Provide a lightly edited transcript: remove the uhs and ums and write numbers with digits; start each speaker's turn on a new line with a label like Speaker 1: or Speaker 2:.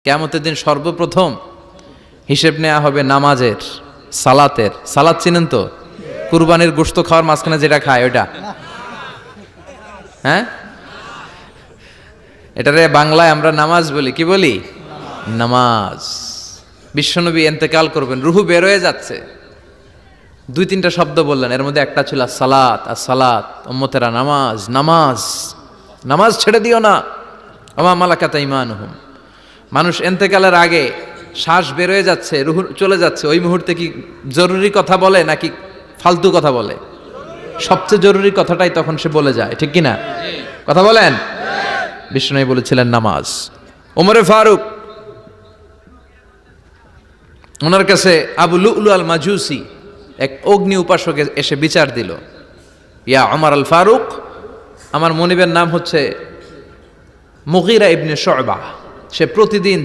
Speaker 1: কিয়ামতের দিন সর্বপ্রথম হিসেব নেওয়া হবে নামাজের, সালাতের। সালাত চিনেন তো? কুরবানির গোশত খাওয়ার মাঝখানে যেটা খায় ওইটা, হ্যাঁ, এটারে বাংলায় আমরা নামাজ বলি। কি বলি? নামাজ। বিশ্বনবী ইন্তেকাল করবেন, রুহু বের হয়ে যাচ্ছে, দুই তিনটা শব্দ বললেন, এর মধ্যে একটা ছিল সালাত। আর সালাত, উম্মতেরা নামাজ, নামাজ, নামাজ ছেড়ে দিও না। ওমা মালাকাত আইমানুহুম। মানুষ ইন্তেকালের আগে শ্বাস বের হয়ে যাচ্ছে, রুহু চলে যাচ্ছে, ওই মুহূর্তে কি জরুরি কথা বলে নাকি ফালতু কথা বলে? সবচেয়ে জরুরি কথাটাই তখন সে বলে যায়, ঠিক কিনা? কথা বলেন। বিষ্ণু বলেছিলেন নামাজ। ওমরে ফারুক, ওনার কাছে আবু লুলু আল মাজুসি এক অগ্নি উপাসক এসে বিচার দিল, ইয়া ওমর আল ফারুক, আমার মনিবের নাম হচ্ছে মুগীরা ইবনে শুবা, সে প্রতিদিন